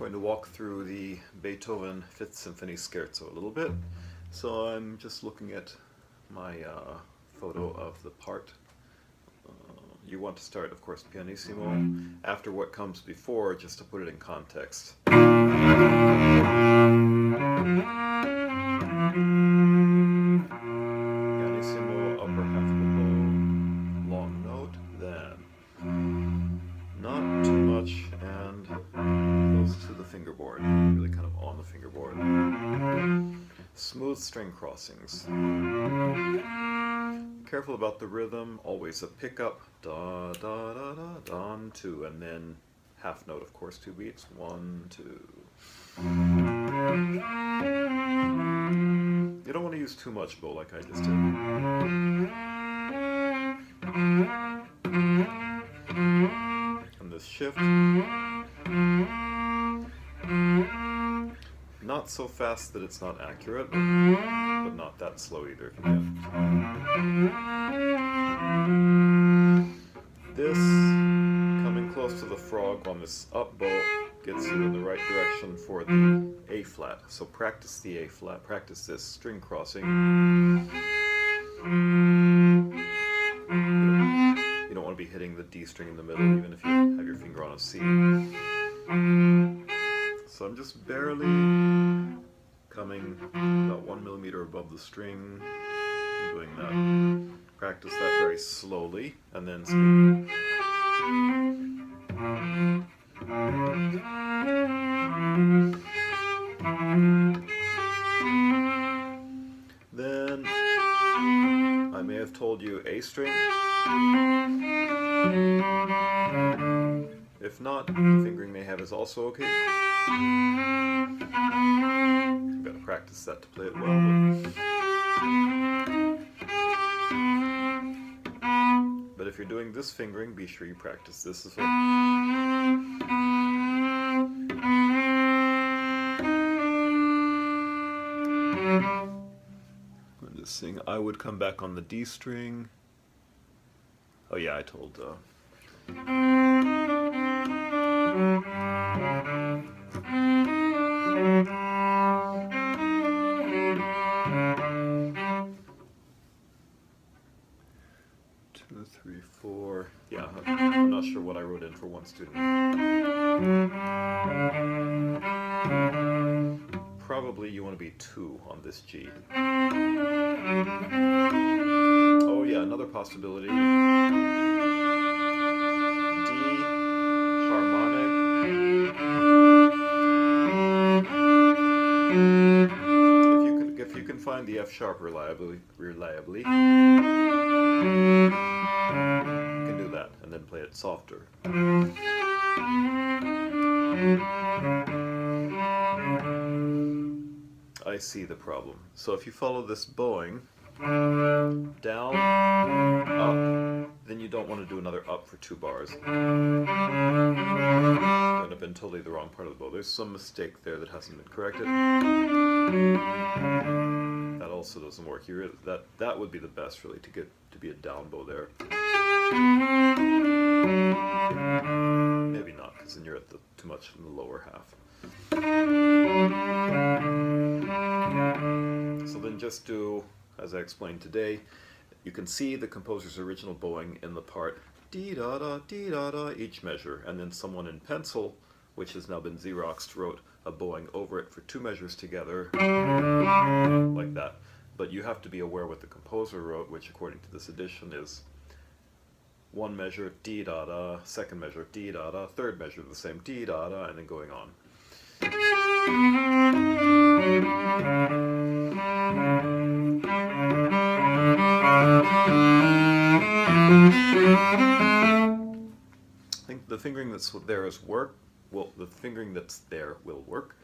going to walk through the Beethoven Fifth Symphony Scherzo a little bit. So I'm just looking at my photo of the part. You want to start, of course, pianissimo, after what comes before, just to put it in context. Pianissimo, upper half of the bow, long note, then not too much, and close to the fingerboard, really kind of on the fingerboard. Smooth string crossings. Careful about the rhythm, always a pickup, da da da da, don, two, and then half note, of course, 2 beats, 1, 2. You don't want to use too much bow like I just did. And this shift, not so fast that it's not accurate, but not that slow either if you can. This, coming close to the frog on this up bow, gets you in the right direction for the A flat. So practice the A flat, practice this string crossing. You don't want to be hitting the D string in the middle, even if you have your finger on a C. So I'm just barely coming about 1 millimeter above the string, doing that. Practice that very slowly, and then speak. Then I may have told you A string. If not, the fingering they have is also okay. You've got to practice that to play it well. But if you're doing this fingering, be sure you practice this as well. I'm just saying I would come back on the D string. Oh yeah, I told 2, 3, 4. Yeah, I'm not sure what I wrote in for one student. Probably you want to be 2 on this G. Oh yeah, another possibility. D harmonic. If you can find the F sharp reliably, you can do that and then play it softer. I see the problem. So if you follow this bowing, down, up, then you don't want to do another up for 2 bars. That would have been totally the wrong part of the bow. There's some mistake there that hasn't been corrected. That also doesn't work. That would be the best, really, to get to be a down bow there. Maybe not, because then you're at too much in the lower half. So then just do, as I explained today, you can see the composer's original bowing in the part dee-da-da, each measure, and then someone in pencil, which has now been Xeroxed, wrote a bowing over it for 2 measures together, like that. But you have to be aware what the composer wrote, which according to this edition is 1 measure, dee-da-da, 2nd measure, dee-da-da, 3rd measure, the same dee-da-da, and then going on. I think the fingering that's there is work. Well, the fingering that's there will work.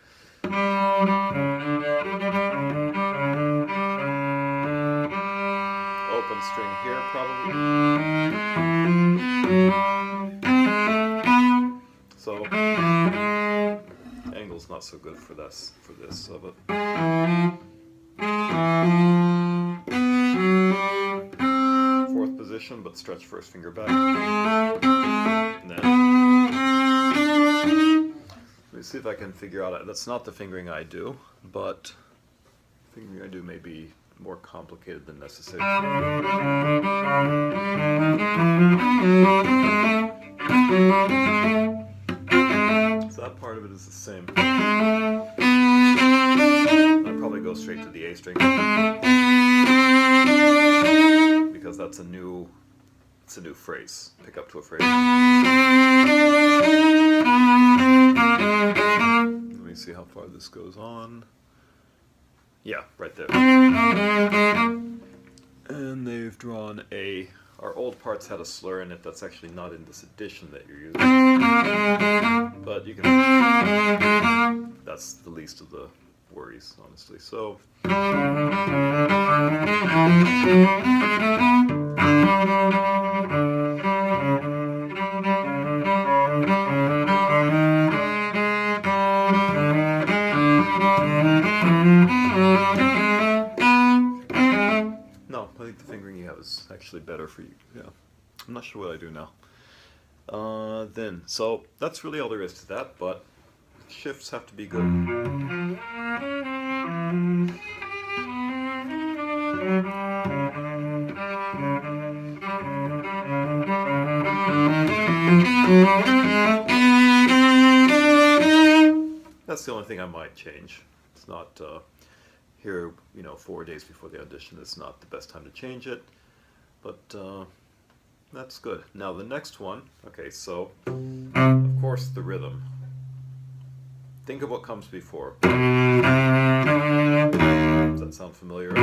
Open string here, probably. So angle's not so good for this, but position, but stretch first finger back. And then, let me see if I can figure out, that's not the fingering I do, but the fingering I do may be more complicated than necessary. So that part of it is the same. I'd probably go straight to the A string because that's a new phrase. Pick up to a phrase. Let me see how far this goes on. Yeah, right there. And they've drawn a... Our old parts had a slur in it that's actually not in this edition that you're using. But you can... That's the least of the worries, honestly. So... No, I think the fingering you have is actually better for you. Yeah, I'm not sure what I do now. So that's really all there is to that, but shifts have to be good. That's the only thing I might change. It's not here, 4 days before the audition. It's not the best time to change it, but that's good. Now the next one, okay, so of course the rhythm. Think of what comes before. Does that sound familiar?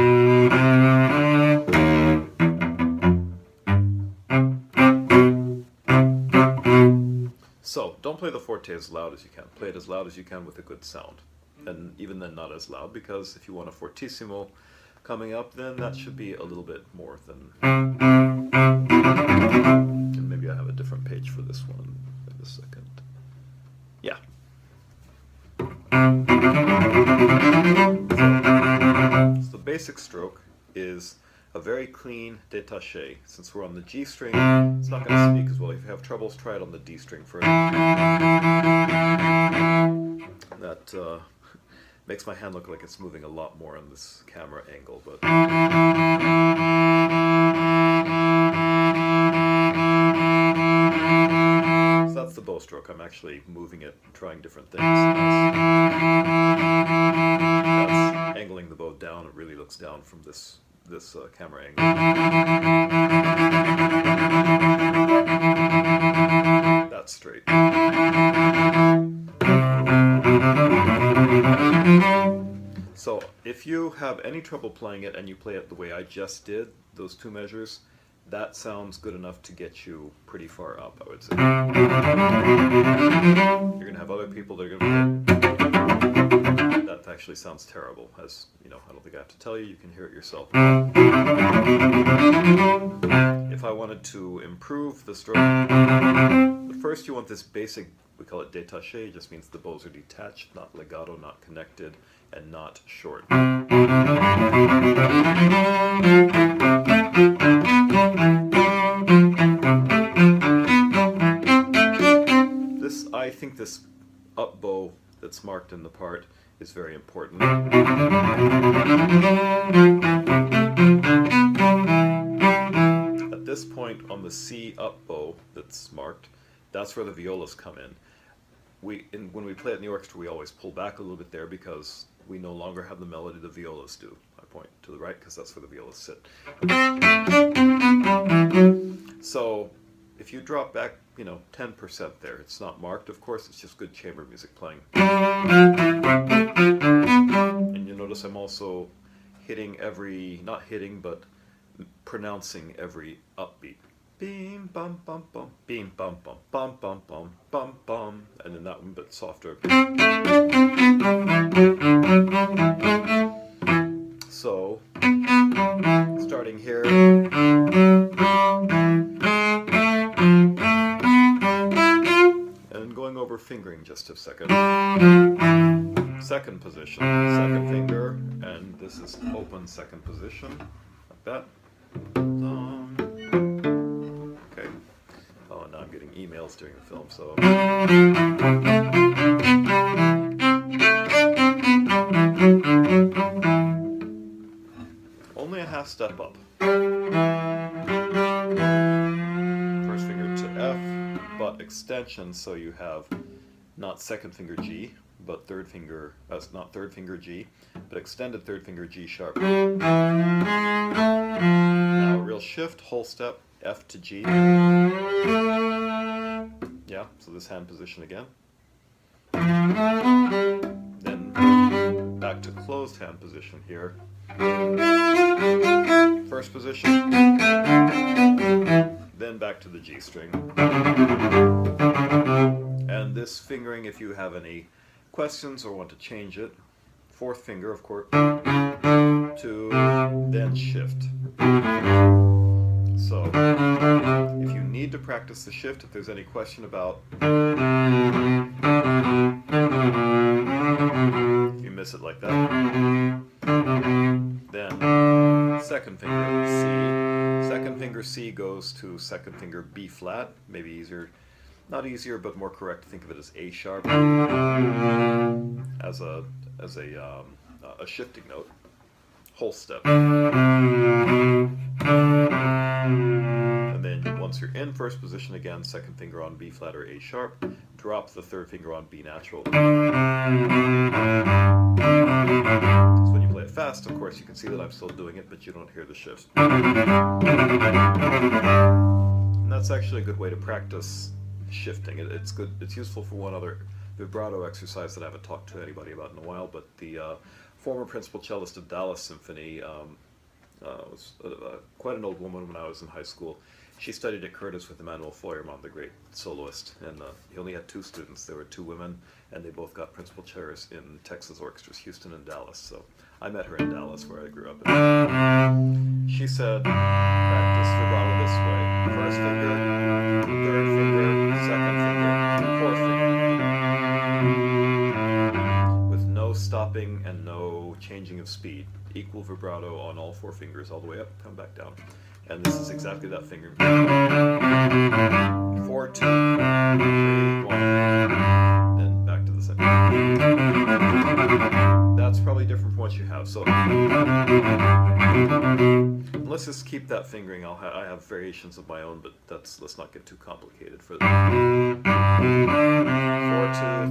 So, don't play the forte as loud as you can. Play it as loud as you can with a good sound. And even then not as loud, because if you want a fortissimo coming up, then that should be a little bit more than... And maybe I have a different page for this one. Wait a second. Yeah. So the basic stroke is a very clean détaché. Since we're on the G string, it's not going to speak as well. If you have troubles, try it on the D string first. That makes my hand look like it's moving a lot more on this camera angle, but... So that's the bow stroke. I'm actually moving it, trying different things. That's angling the bow down. It really looks down from this camera angle. That's straight. So if you have any trouble playing it and you play it the way I just did, those two measures, that sounds good enough to get you pretty far up, I would say. You're going to have other people that are going to... That actually sounds terrible, as, I don't think I have to tell you, you can hear it yourself. If I wanted to improve the stroke, first you want this basic, we call it détaché, it just means the bows are detached, not legato, not connected, and not short. I think this up bow that's marked in the part is very important. At this point on the C up bow that's marked, that's where the violas come in. When we play it in the orchestra, we always pull back a little bit there because we no longer have the melody the violas do. I point to the right because that's where the violas sit. So if you drop back, 10% there, it's not marked, of course, it's just good chamber music playing. And you notice I'm also hitting not hitting, but pronouncing every upbeat. Beam, bum, bum, bum, beam, bum, bum, bum, bum, bum, bum, bum, and then that one a bit softer. So, starting here. And going over fingering just a second. Second position, second finger, and this is open second position, like that. Okay. Oh, now I'm getting emails during the film, so. extension, so you have not second finger G, but third finger, not third finger G, but extended third finger G sharp. Now a real shift, whole step, F to G. Yeah, so this hand position again. Then back to closed hand position here. First position, then back to the G string. And this fingering, if you have any questions or want to change it, fourth finger, of course, to then shift. So, if you need to practice the shift, if there's any question about, if you miss it like that, then second finger C. Second finger C goes to second finger B flat, maybe easier. Not easier, but more correct to think of it as A sharp as a shifting note. Whole step. And then once you're in first position again, second finger on B flat or A sharp, drop the third finger on B natural. So when you play it fast, of course, you can see that I'm still doing it, but you don't hear the shifts. And that's actually a good way to practice shifting. It's good. It's useful for one other vibrato exercise that I haven't talked to anybody about in a while, but the former principal cellist of Dallas Symphony was quite an old woman when I was in high school. She studied at Curtis with Emanuel Feuermann, the great soloist, and he only had 2 students. There were 2 women, and they both got principal chairs in Texas orchestras, Houston and Dallas. So I met her in Dallas, where I grew up. She said, practice vibrato this way. First finger, third finger, second finger, fourth finger. With no stopping and no changing of speed. Equal vibrato on all 4 fingers, all the way up, come back down. And this is exactly that finger. 4, 2, 3, 1, then back to the center. That's probably different from what you have. So let's just keep that fingering. I have variations of my own, but let's not get too complicated for that.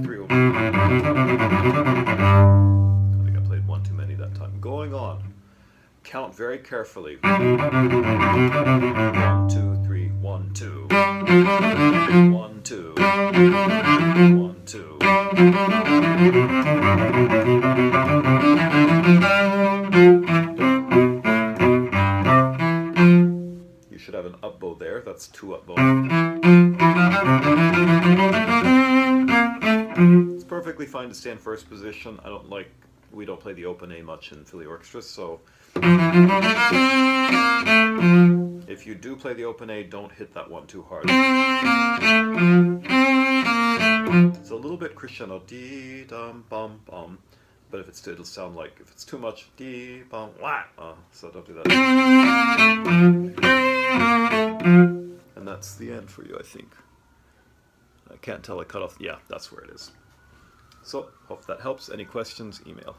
4, 2, 3, 1. I think I played 1 too many that time. Going on. Count very carefully. 1, 2, 3, 1, 2. 1, 2. 1, 2. You should have an up bow there. That's 2 up bows. It's perfectly fine to stay in first position. We don't play the open A much in Philly orchestras, so if you do play the open A, don't hit that one too hard. It's a little bit crescendo, dee dum bum bum, but it'll sound like, if it's too much, dee bum wah, so don't do that. And that's the end for you, I think. I can't tell I cut off. Yeah, that's where it is. So, hope that helps. Any questions, email.